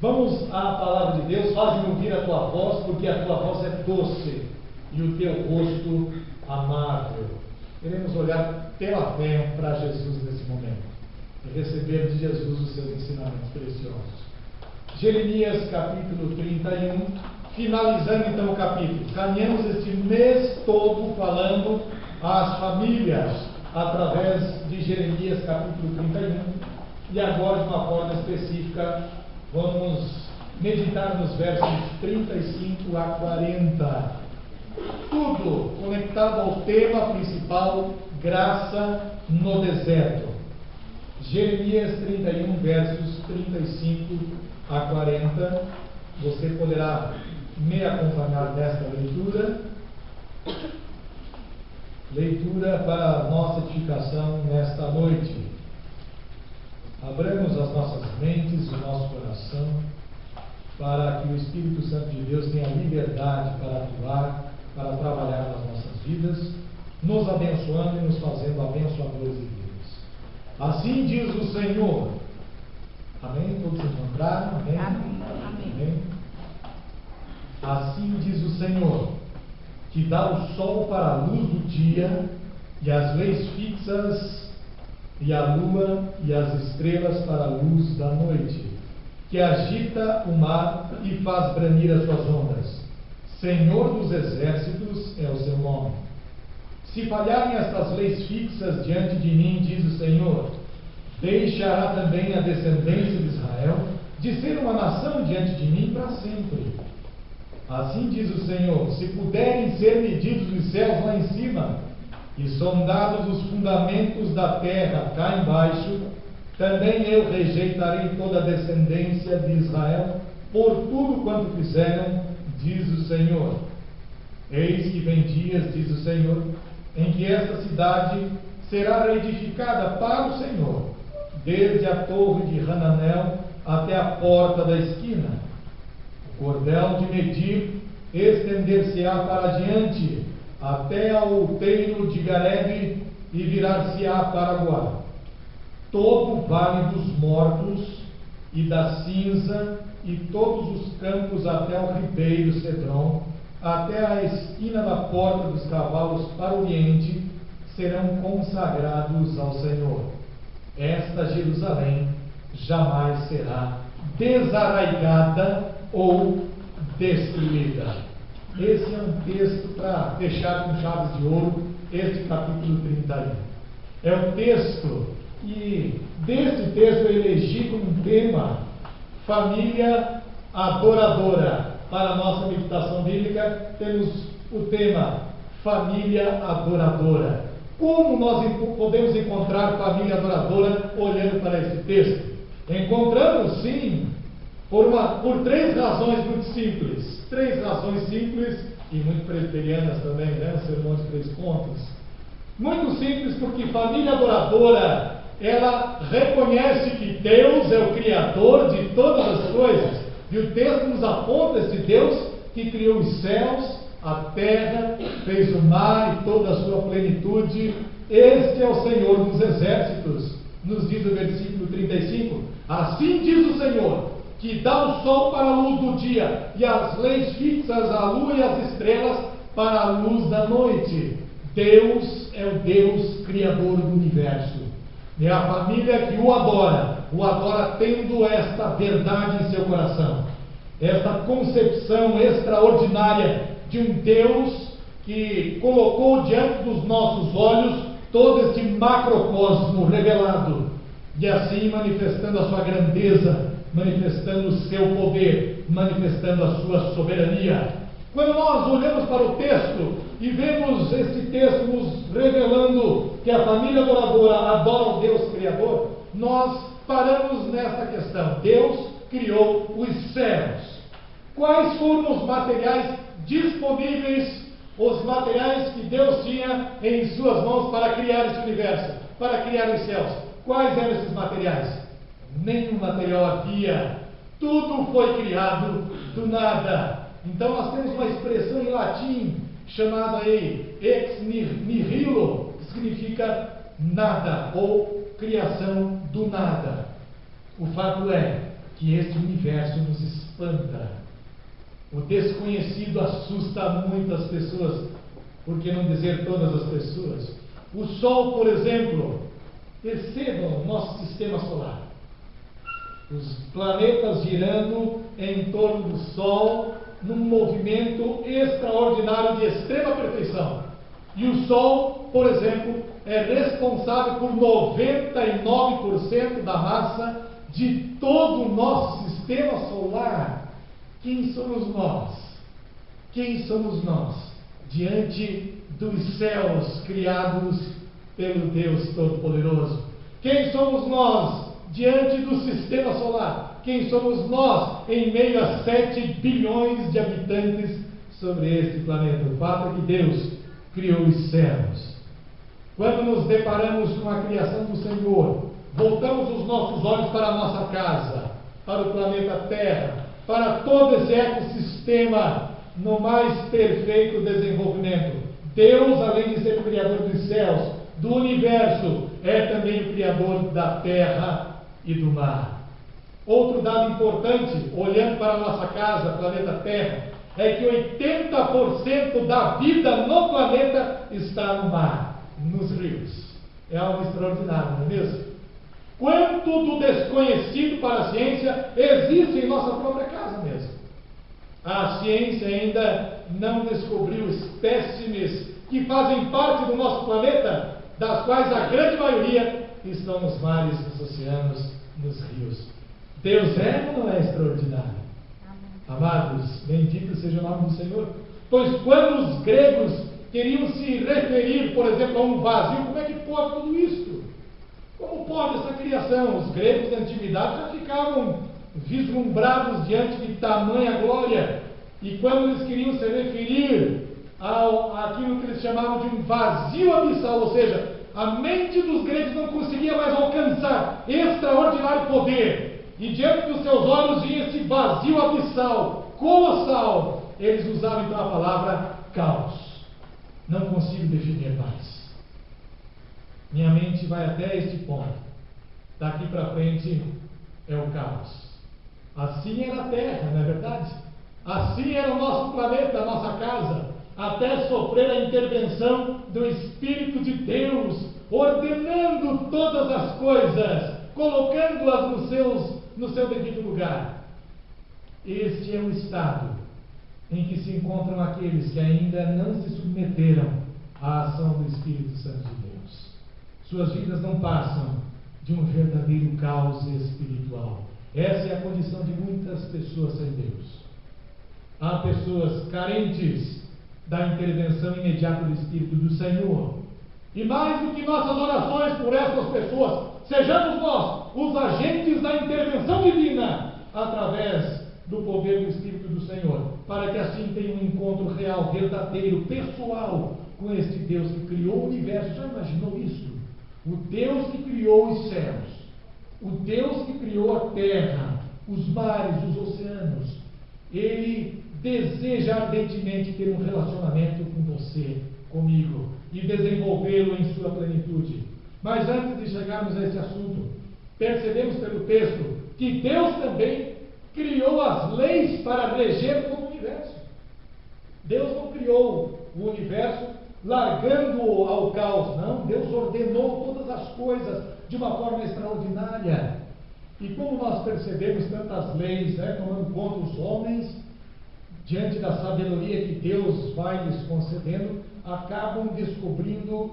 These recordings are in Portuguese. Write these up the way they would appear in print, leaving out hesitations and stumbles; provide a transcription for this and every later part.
Vamos à palavra de Deus. Faz-me ouvir a tua voz, porque a tua voz é doce e o teu rosto amável. Queremos olhar pela fé para Jesus nesse momento e receber de Jesus os seus ensinamentos preciosos. Jeremias capítulo 31, finalizando então o capítulo. Caminhamos este mês todo falando às famílias através de Jeremias capítulo 31 e agora de uma forma específica vamos meditar nos versos 35 a 40. Tudo conectado ao tema principal, graça no deserto. Jeremias 31, versos 35 a 40. Você poderá me acompanhar nesta leitura. Leitura para a nossa edificação nesta noite. Abramos as nossas mentes, o nosso coração, para que o Espírito Santo de Deus tenha liberdade para atuar, para trabalhar nas nossas vidas, nos abençoando e nos fazendo abençoadores de Deus. Assim diz o Senhor. Amém? Todos encontraram? Amém? Amém. Amém? Assim diz o Senhor, que dá o sol para a luz do dia, e as leis fixas, e a lua e as estrelas para a luz da noite, que agita o mar e faz branir as suas ondas. Senhor dos exércitos é o seu nome. Se falharem estas leis fixas diante de mim, diz o Senhor, deixará também a descendência de Israel de ser uma nação diante de mim para sempre. Assim diz o Senhor, se puderem ser medidos os céus lá em cima, e sondados os fundamentos da terra cá embaixo, também eu rejeitarei toda a descendência de Israel, por tudo quanto fizeram, diz o Senhor. Eis que vem dias, diz o Senhor, em que esta cidade será reedificada para o Senhor, desde a torre de Hananel até a porta da esquina. O cordel de medir estender-se-á para diante, até ao outeiro de Garebe, e virar-se-á para Guá. Todo o vale dos mortos e da cinza, e todos os campos até o ribeiro Cedron, até a esquina da porta dos cavalos para o oriente, serão consagrados ao Senhor. Esta Jerusalém jamais será desarraigada ou destruída. Esse é um texto para fechar com chaves de ouro este capítulo 31. É um texto e deste texto eu elegi como tema família adoradora. Para a nossa meditação bíblica temos o tema família adoradora. Como nós podemos encontrar família adoradora olhando para esse texto? Encontramos sim por três razões muito simples. Três razões simples e muito presbiterianas também, né? O sermão de 3 pontos. Muito simples porque família adoradora, ela reconhece que Deus é o Criador de todas as coisas. E o texto nos aponta esse Deus que criou os céus, a terra, fez o mar e toda a sua plenitude. Este é o Senhor dos exércitos. Nos diz o versículo 35. Assim diz o Senhor, que dá o sol para a luz do dia, e as leis fixas, a lua e as estrelas para a luz da noite. Deus é o Deus Criador do universo. É a família que o adora tendo esta verdade em seu coração, esta concepção extraordinária de um Deus que colocou diante dos nossos olhos todo este macrocosmo revelado, e assim manifestando a sua grandeza, manifestando o seu poder, manifestando a sua soberania. Quando nós olhamos para o texto e vemos esse texto nos revelando que a família adoradora adora o Deus Criador, nós paramos nesta questão. Deus criou os céus. Quais foram os materiais disponíveis, os materiais que Deus tinha em suas mãos para criar esse universo, para criar os céus? Quais eram esses materiais? Nenhum material havia, tudo foi criado do nada. Então nós temos uma expressão em latim chamada aí ex nihilo, que significa nada ou criação do nada. O fato é que este universo nos espanta. O desconhecido assusta muitas pessoas, por que não dizer todas as pessoas? O Sol, por exemplo, percebam o nosso sistema solar. Os planetas girando em torno do Sol, num movimento extraordinário de extrema perfeição. E o Sol, por exemplo, é responsável por 99% da massa de todo o nosso sistema solar. Quem somos nós? Quem somos nós diante dos céus criados pelo Deus Todo-Poderoso? Quem somos nós diante do sistema solar? Quem somos nós em meio a 7 bilhões de habitantes sobre este planeta? O fato é que Deus criou os céus. Quando nos deparamos com a criação do Senhor, voltamos os nossos olhos para a nossa casa, para o planeta Terra, para todo esse ecossistema no mais perfeito desenvolvimento. Deus, além de ser o Criador dos céus, do universo, é também o Criador da terra e do mar. Outro dado importante, olhando para a nossa casa, planeta Terra, é que 80% da vida no planeta está no mar, nos rios. É algo extraordinário, não é mesmo? Quanto do desconhecido para a ciência existe em nossa própria casa mesmo. A ciência ainda não descobriu espécimes que fazem parte do nosso planeta, das quais a grande maioria estão nos mares, nos oceanos, nos rios. Deus é ou não é extraordinário? Amados, bendito seja o nome do Senhor. Pois quando os gregos queriam se referir, por exemplo, a um vazio, como é que pode tudo isso? Como pode essa criação? Os gregos da antiguidade já ficavam vislumbrados diante de tamanha glória. E quando eles queriam se referir àquilo que eles chamavam de um vazio abissal, ou seja, a mente dos gregos não conseguia mais alcançar extraordinário poder. E diante dos seus olhos vinha esse vazio abissal, colossal. Eles usavam então a palavra caos. Não consigo definir mais. Minha mente vai até este ponto. Daqui para frente é o caos. Assim era a Terra, não é verdade? Assim era o nosso planeta, a nossa casa, até sofrer a intervenção do Espírito de Deus, ordenando todas as coisas, colocando-as no seu devido lugar. Este é o estado em que se encontram aqueles que ainda não se submeteram à ação do Espírito Santo de Deus. Suas vidas não passam de um verdadeiro caos espiritual. Essa é a condição de muitas pessoas sem Deus. Há pessoas carentes da intervenção imediata do Espírito do Senhor. E mais do que nossas orações por essas pessoas, sejamos nós os agentes da intervenção divina através do poder do Espírito do Senhor, para que assim tenha um encontro real, verdadeiro, pessoal com este Deus que criou o universo. Já imaginou isso? O Deus que criou os céus, o Deus que criou a terra, os mares, os oceanos. Ele deseja ardentemente ter um relacionamento com você, comigo, e desenvolvê-lo em sua plenitude. Mas antes de chegarmos a esse assunto, percebemos pelo texto que Deus também criou as leis para reger todo o universo. Deus não criou o universo largando-o ao caos, não. Deus ordenou todas as coisas de uma forma extraordinária. E como nós percebemos tantas leis, tomando conta os homens, diante da sabedoria que Deus vai lhes concedendo, acabam descobrindo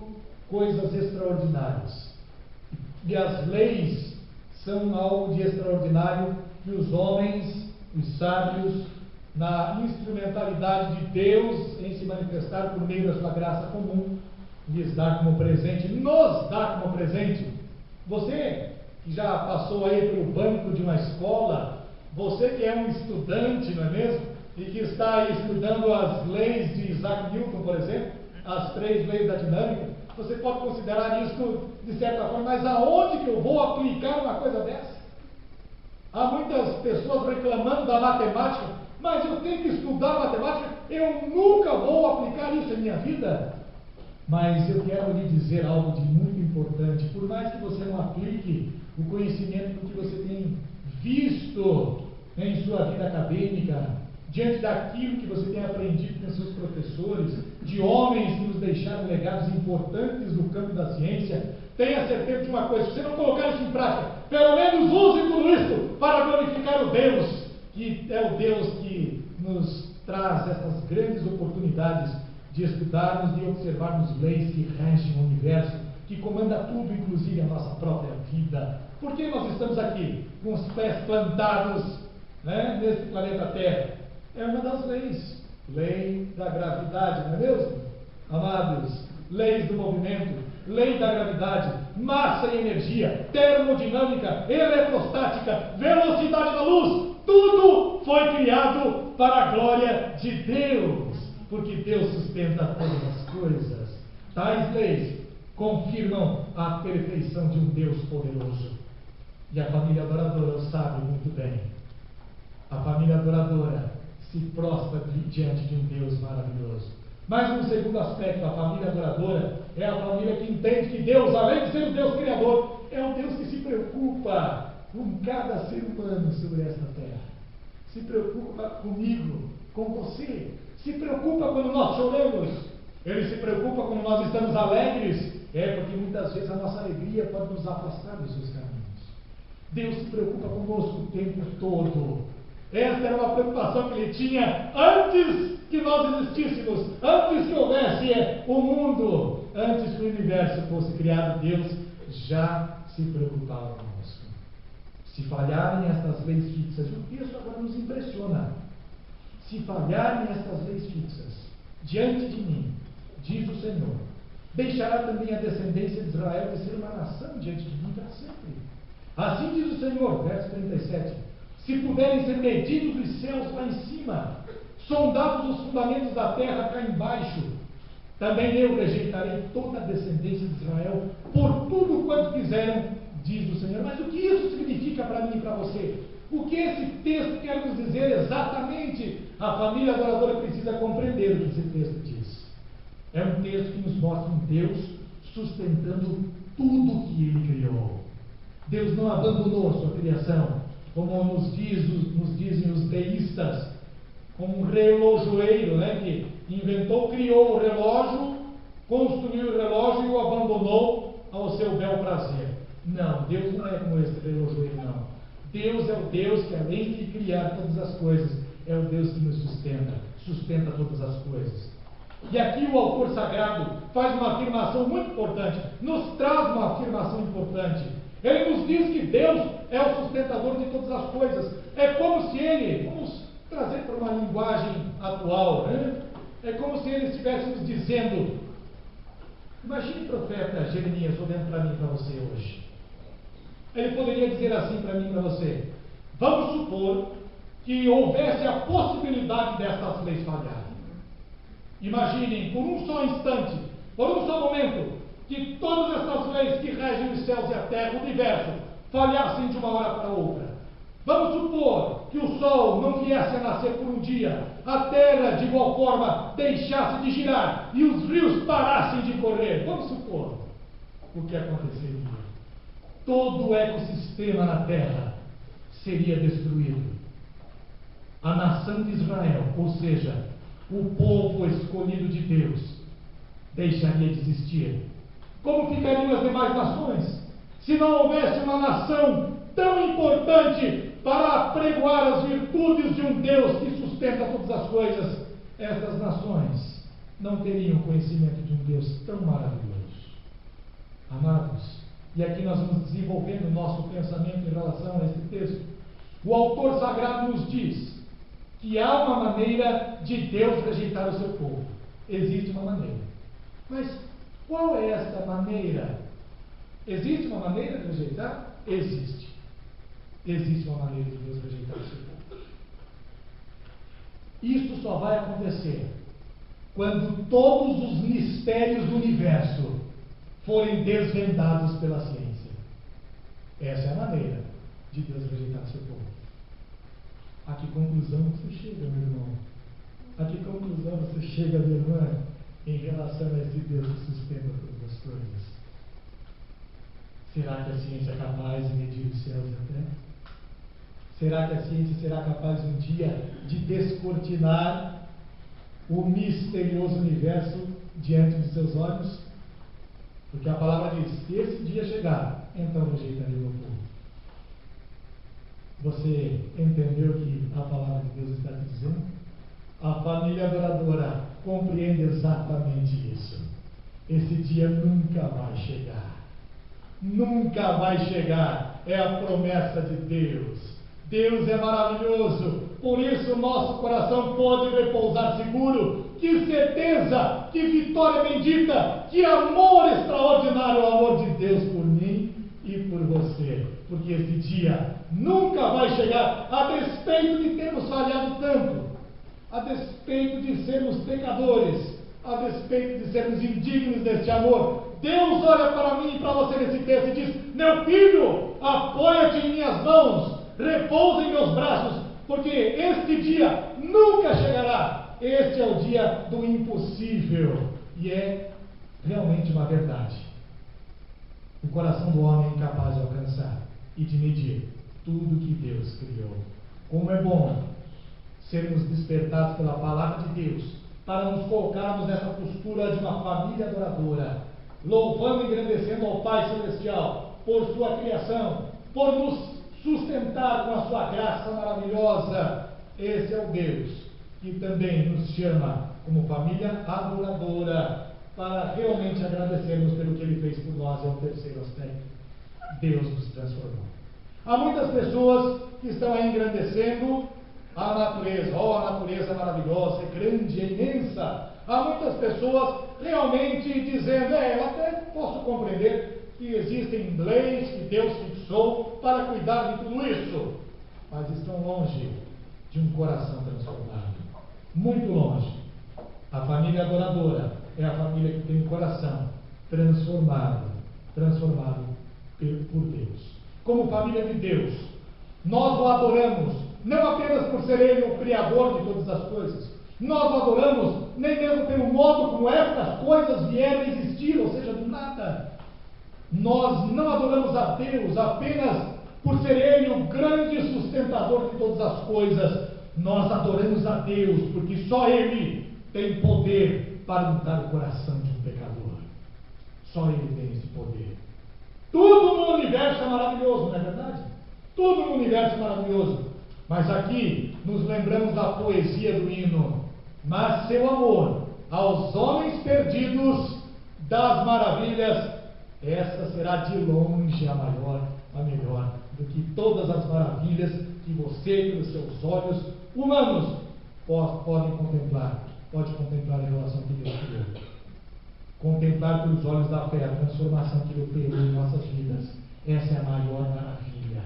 coisas extraordinárias. E as leis são algo de extraordinário que os homens, os sábios, na instrumentalidade de Deus em se manifestar por meio da sua graça comum, lhes dá como presente, nos dá como presente. Você que já passou aí pelo banco de uma escola, você que é um estudante, não é mesmo? E que está aí estudando as leis de Isaac Newton, por exemplo, as 3 leis da dinâmica, você pode considerar isso de certa forma, mas aonde que eu vou aplicar uma coisa dessa? Há muitas pessoas reclamando da matemática, mas eu tenho que estudar matemática, eu nunca vou aplicar isso em minha vida. Mas eu quero lhe dizer algo de muito importante. Por mais que você não aplique o conhecimento que você tem visto em sua vida acadêmica, diante daquilo que você tem aprendido com seus professores, de homens que nos deixaram legados importantes no campo da ciência, tenha certeza de uma coisa: se você não colocar isso em prática, pelo menos use tudo isso para glorificar o Deus, que é o Deus que nos traz essas grandes oportunidades de estudarmos e observarmos leis que regem o universo, que comanda tudo, inclusive a nossa própria vida. Por que nós estamos aqui, com os pés plantados, nesse planeta Terra? É uma das leis. Lei da gravidade, não é mesmo? Amados, leis do movimento, lei da gravidade, massa e energia, termodinâmica, eletrostática, velocidade da luz, tudo foi criado para a glória de Deus, porque Deus sustenta todas as coisas. Tais leis confirmam a perfeição de um Deus poderoso. E a família adoradora o sabe muito bem. A família adoradora se prostra diante de um Deus maravilhoso. Mas um segundo aspecto, a família adoradora é a família que entende que Deus, além de ser o Deus Criador, é um Deus que se preocupa com cada ser humano sobre esta terra. Se preocupa comigo, com você. Se preocupa quando nós choramos. Ele se preocupa quando nós estamos alegres. Porque muitas vezes a nossa alegria pode nos afastar dos seus caminhos. Deus se preocupa conosco o tempo todo. Esta era uma preocupação que ele tinha antes que nós existíssemos, antes que houvesse o mundo, antes que o universo fosse criado. Deus já se preocupava conosco. Se falharem estas leis fixas, e o texto agora nos impressiona, se falharem estas leis fixas diante de mim, diz o Senhor, deixará também a descendência de Israel de ser uma nação diante de mim para sempre. Assim diz o Senhor, verso 37, se puderem ser medidos os céus lá em cima, sondados os fundamentos da terra cá embaixo, também eu rejeitarei toda a descendência de Israel por tudo quanto fizeram, diz o Senhor. Mas o que isso significa para mim e para você? O que esse texto quer nos dizer exatamente? A família adoradora precisa compreender o que esse texto diz. É um texto que nos mostra um Deus sustentando tudo que Ele criou. Deus não abandonou a sua criação, como nos dizem os deístas, como um relojoeiro, que inventou, criou o relógio, construiu o relógio e o abandonou ao seu bel prazer. Não, Deus não é como esse relojoeiro, não. Deus é o Deus que, além de criar todas as coisas, é o Deus que nos sustenta todas as coisas. E aqui o autor sagrado faz uma afirmação muito importante, nos traz uma afirmação importante. Ele nos diz que Deus é o sustentador de todas as coisas. É como se Ele, vamos trazer para uma linguagem atual, é como se Ele estivesse nos dizendo, imagine o profeta Jeremias olhando para mim e para você hoje. Ele poderia dizer assim para mim e para você: vamos supor que houvesse a possibilidade destas leis falharem. Imaginem, por um só instante, por um só momento, que todas essas leis que regem os céus e a terra, o universo, falhassem de uma hora para outra. Vamos supor que o sol não viesse a nascer por um dia, a terra de igual forma deixasse de girar e os rios parassem de correr. Vamos supor o que aconteceria. Todo o ecossistema na terra seria destruído. A nação de Israel, ou seja, o povo escolhido de Deus, deixaria de existir. Como ficariam as demais nações se não houvesse uma nação tão importante para apregoar as virtudes de um Deus que sustenta todas as coisas? Estas nações não teriam conhecimento de um Deus tão maravilhoso. Amados, e aqui nós vamos desenvolvendo o nosso pensamento em relação a este texto. O autor sagrado nos diz que há uma maneira de Deus rejeitar o seu povo. Existe uma maneira. Mas qual é esta maneira? Existe uma maneira de rejeitar? Existe. Existe uma maneira de Deus rejeitar o seu povo. Isto só vai acontecer quando todos os mistérios do universo forem desvendados pela ciência. Essa é a maneira de Deus rejeitar o seu povo. A que conclusão você chega, meu irmão? A que conclusão você chega, minha irmã, em relação a esse Deus que sustenta todas as coisas? Será que a ciência é capaz de medir os céus e a terra? Será que a ciência será capaz um dia de descortinar o misterioso universo diante dos seus olhos? Porque a palavra diz: se esse dia chegar, então rejeitarei o meu povo. Você entendeu o que a palavra de Deus está te dizendo? A família adoradora compreende exatamente isso. Esse dia nunca vai chegar. Nunca vai chegar. É a promessa de Deus. Deus é maravilhoso. Por isso nosso coração pode repousar seguro. Que certeza, que vitória bendita, que amor extraordinário, o amor de Deus por mim e por você. Porque esse dia nunca vai chegar, a despeito de termos falhado tanto, a despeito de sermos pecadores, a despeito de sermos indignos deste amor. Deus olha para mim e para você nesse texto e diz: meu filho, apoia-te em minhas mãos, repousa em meus braços, porque este dia nunca chegará. Este é o dia do impossível, e é realmente uma verdade. O coração do homem é incapaz de alcançar e de medir tudo que Deus criou. Como é bom sermos despertados pela palavra de Deus, para nos colocarmos nessa postura de uma família adoradora, louvando e engrandecendo ao Pai Celestial por sua criação, por nos sustentar com a sua graça maravilhosa. Esse é o Deus que também nos chama como família adoradora, para realmente agradecermos pelo que Ele fez por nós. É o terceiro aspecto: Deus nos transformou. Há muitas pessoas que estão aí engrandecendo a natureza. Oh, a natureza é maravilhosa, é grande, é imensa. Há muitas pessoas realmente dizendo: eu até posso compreender que existem leis que Deus fixou para cuidar de tudo isso, mas estão longe de um coração transformado. Muito longe. A família adoradora é a família que tem um coração transformado por Deus. Como família de Deus, nós o adoramos, não apenas por ser Ele o Criador de todas as coisas. Nós o adoramos nem mesmo pelo modo como estas coisas vieram a existir, ou seja, do nada. Nós não adoramos a Deus apenas por ser Ele o grande sustentador de todas as coisas. Nós adoramos a Deus porque só Ele tem poder para mudar o coração de um pecador. Só Ele tem esse poder. Tudo no universo é maravilhoso, não é verdade? Tudo no universo é maravilhoso. Mas aqui nos lembramos da poesia do hino: mas seu amor aos homens perdidos das maravilhas, essa será de longe a maior, a melhor do que todas as maravilhas que você, pelos seus olhos humanos, podem contemplar. Pode contemplar a relação que Deus criou. Contemplar pelos olhos da fé a transformação que Ele operou em nossas vidas. Essa é a maior maravilha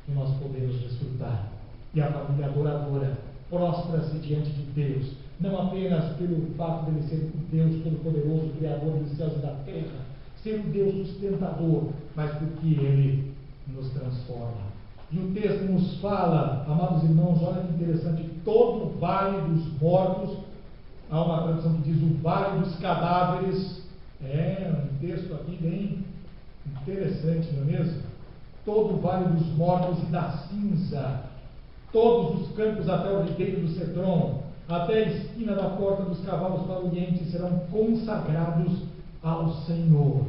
que nós podemos desfrutar. E a família adoradora prostra-se diante de Deus, não apenas pelo fato de Ele ser o Deus Todo-Poderoso, Criador dos céus e da terra, ser o Deus sustentador, mas porque Ele nos transforma. E o texto nos fala, amados irmãos, olha que interessante: todo o vale dos mortos. Há uma tradução que diz o vale dos cadáveres. É um texto aqui bem interessante, não é mesmo? Todo o vale dos mortos e da cinza, todos os campos até o ribeiro do Cedron, até a esquina da porta dos cavalos para o oriente, serão consagrados ao Senhor.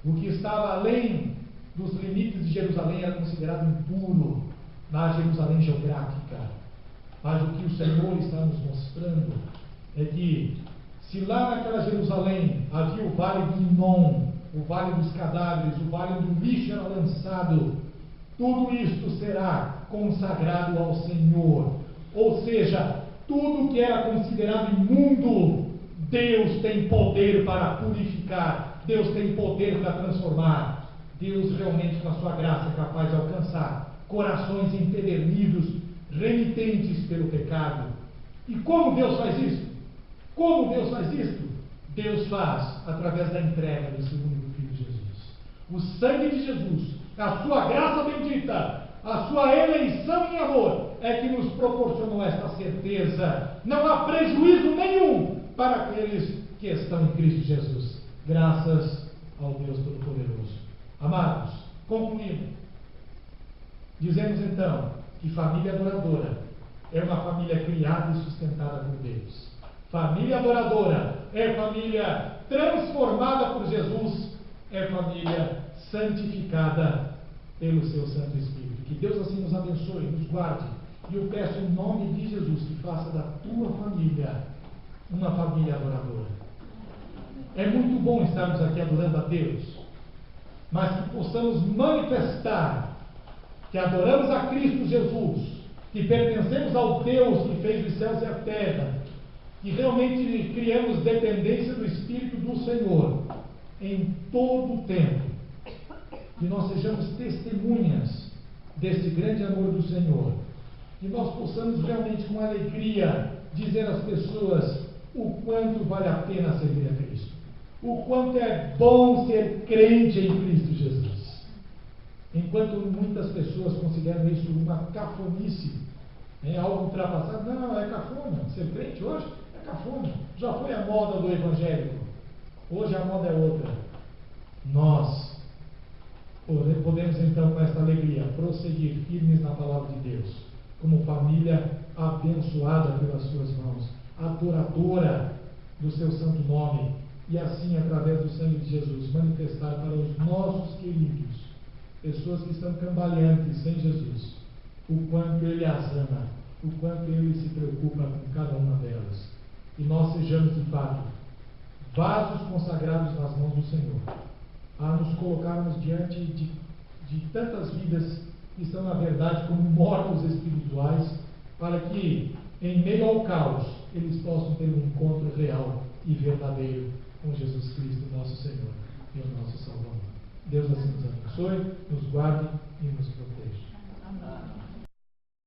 O que estava além dos limites de Jerusalém era considerado impuro na Jerusalém geográfica. Mas o que o Senhor está nos mostrando é que, se lá naquela Jerusalém havia o vale do Inom, o vale dos cadáveres, o vale onde o lixo era lançado, tudo isto será consagrado ao Senhor. Ou seja, tudo que era considerado imundo, Deus tem poder para purificar, Deus tem poder para transformar. Deus realmente, com a sua graça, é capaz de alcançar corações empedernidos, renitentes pelo pecado. E como Deus faz isso? Como Deus faz isso? Deus faz através da entrega do seu único Filho Jesus. O sangue de Jesus, a sua graça bendita, a sua eleição em amor, é que nos proporcionou esta certeza. Não há prejuízo nenhum para aqueles que estão em Cristo Jesus. Graças ao Deus Todo-Poderoso. Amados, concluindo, dizemos então E família adoradora é uma família criada e sustentada por Deus. Família adoradora é família transformada por Jesus, é família santificada pelo seu Santo Espírito. Que Deus assim nos abençoe, nos guarde. E eu peço em nome de Jesus que faça da tua família uma família adoradora. É muito bom estarmos aqui adorando a Deus, mas que possamos manifestar que adoramos a Cristo Jesus, que pertencemos ao Deus que fez os céus e a terra, que realmente criamos dependência do Espírito do Senhor em todo o tempo, que nós sejamos testemunhas desse grande amor do Senhor, que nós possamos realmente com alegria dizer às pessoas o quanto vale a pena servir a Cristo, o quanto é bom ser crente em Cristo Jesus. Enquanto muitas pessoas consideram isso uma cafonice, algo ultrapassado. Não, é cafona. Ser crente hoje é cafona. Já foi a moda do evangélico. Hoje a moda é outra. Nós podemos então com esta alegria prosseguir firmes na palavra de Deus, como família abençoada pelas suas mãos, adoradora do seu santo nome, e assim através do sangue de Jesus manifestar para os nossos queridos, pessoas que estão cambaleantes sem Jesus, o quanto Ele as ama, o quanto Ele se preocupa com cada uma delas. E nós sejamos, de fato, vasos consagrados nas mãos do Senhor, a nos colocarmos diante de tantas vidas que estão, na verdade, como mortos espirituais, para que, em meio ao caos, eles possam ter um encontro real e verdadeiro com Jesus Cristo, nosso Senhor e o nosso Salvador. Deus assim nos abençoe, nos guarde e nos proteja. Amém.